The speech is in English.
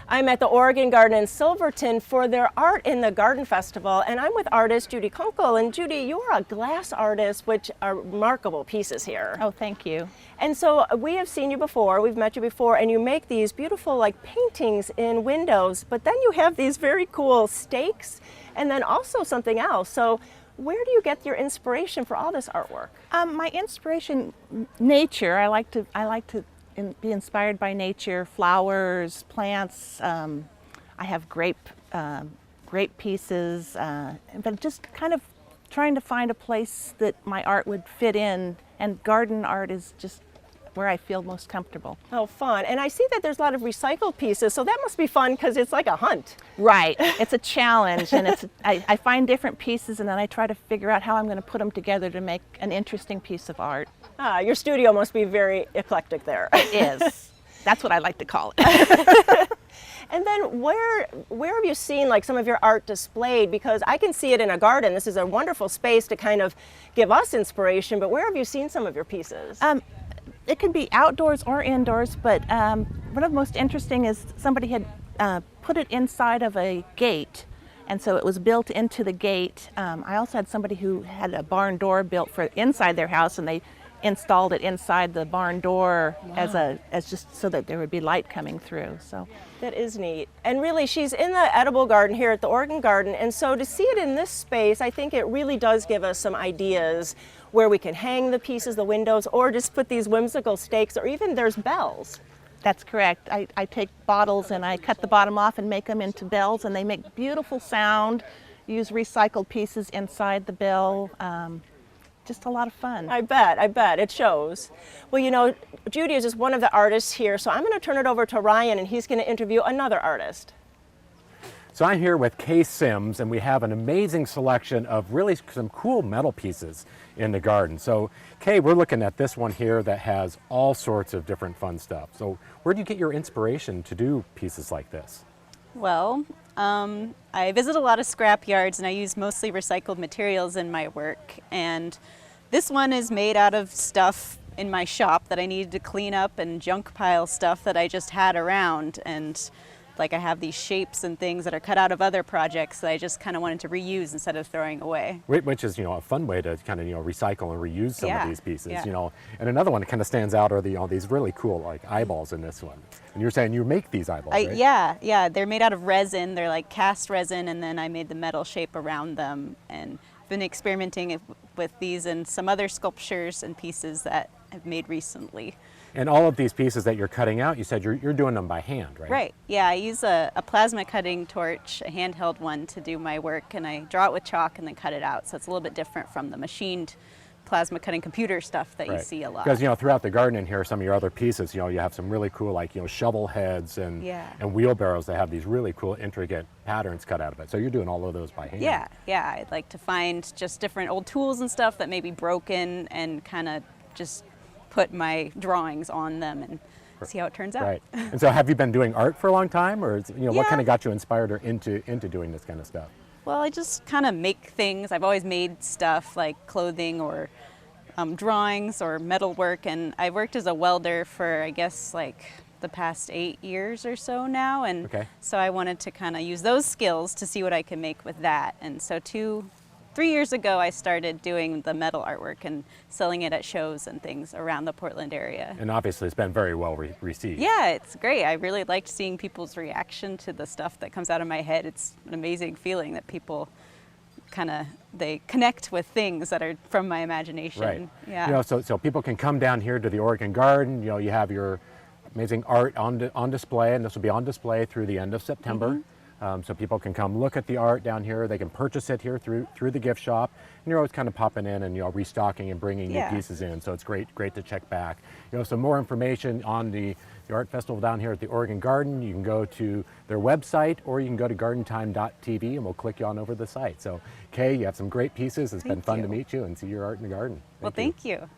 I'm at the Oregon Garden in Silverton for their Art in the Garden Festival, and I'm with artist Judy Kunkle. And Judy, you're a glass artist, which are remarkable pieces here. Oh, thank you. And so we have seen you before, we've met you before, and you make these beautiful like paintings in windows, but then you have these very cool stakes and then also something else. So where do you get your inspiration for all this artwork? My inspiration, nature. I like to be inspired by nature, flowers, plants. I have grape pieces, but just kind of trying to find a place that my art would fit in, and garden art is just where I feel most comfortable. Oh, fun. And I see that there's a lot of recycled pieces, so that must be fun because it's like a hunt. Right. It's a challenge, and I find different pieces and then I try to figure out how I'm going to put them together to make an interesting piece of art. Your studio must be very eclectic there. It is. That's what I like to call it. And then where have you seen like some of your art displayed? Because I can see it in a garden. This is a wonderful space to kind of give us inspiration, but where have you seen some of your pieces? It can be outdoors or indoors, but one of the most interesting is somebody had put it inside of a gate, and so it was built into the gate. I also had somebody who had a barn door built for inside their house, and they installed it inside the barn door. Wow. as just so that there would be light coming through. So that is neat. And really, she's in the edible garden here at the Oregon Garden, and so to see it in this space, I think it really does give us some ideas where we can hang the pieces, the windows, or just put these whimsical stakes, or even there's bells. That's correct. I take bottles and I cut the bottom off and make them into bells, and they make beautiful sound. Use recycled pieces inside the bell. Just a lot of fun. I bet, it shows. Well, you know, Judy is just one of the artists here, so I'm going to turn it over to Ryan, and he's going to interview another artist. So I'm here with Kay Sims, and we have an amazing selection of really some cool metal pieces in the garden. So Kay, we're looking at this one here that has all sorts of different fun stuff. So where do you get your inspiration to do pieces like this? Well, I visit a lot of scrap yards and I use mostly recycled materials in my work. And this one is made out of stuff in my shop that I needed to clean up, and junk pile stuff that I just had around. And like I have these shapes and things that are cut out of other projects that I just kind of wanted to reuse instead of throwing away. Which is, you know, a fun way to kind of, you know, recycle and reuse some of these pieces, yeah. you know. And another one that kind of stands out are the, you know, these really cool like eyeballs in this one. And you're saying you make these eyeballs, right? Yeah, they're made out of resin. They're like cast resin, and then I made the metal shape around them, and been experimenting with these and some other sculptures and pieces that I've made recently. And all of these pieces that you're cutting out, you said you're doing them by hand, right? Right, yeah, I use a plasma cutting torch, a handheld one, to do my work, and I draw it with chalk and then cut it out. So it's a little bit different from the machined plasma cutting computer stuff that you see a lot. Because, you know, throughout the garden in here, some of your other pieces, you know, you have some really cool, like, you know, shovel heads and wheelbarrows that have these really cool, intricate patterns cut out of it. So you're doing all of those by hand. Yeah, I'd like to find just different old tools and stuff that may be broken and kind of just put my drawings on them and see how it turns out. Right. And so have you been doing art for a long time, or is, you know, what kind of got you inspired or into doing this kind of stuff? Well, I just kind of make things. I've always made stuff like clothing or drawings or metalwork, and I worked as a welder for, I guess, like the past 8 years or so now, and so I wanted to kind of use those skills to see what I could make with that. And so 3 years ago, I started doing the metal artwork and selling it at shows and things around the Portland area. And obviously it's been very well received. Yeah, it's great. I really liked seeing people's reaction to the stuff that comes out of my head. It's an amazing feeling that people they connect with things that are from my imagination. Right. Yeah. You know, so people can come down here to the Oregon Garden. You know, you have your amazing art on display, and this will be on display through the end of September. So people can come look at the art down here. They can purchase it here through the gift shop. And you're always kind of popping in and, you know, restocking and bringing new pieces in. So it's great to check back. You know, some more information on the art festival down here at the Oregon Garden. You can go to their website, or you can go to gardentime.tv, and we'll click you on over to the site. So Kay, you have some great pieces. It's been fun to meet you and see your art in the garden. Thank you.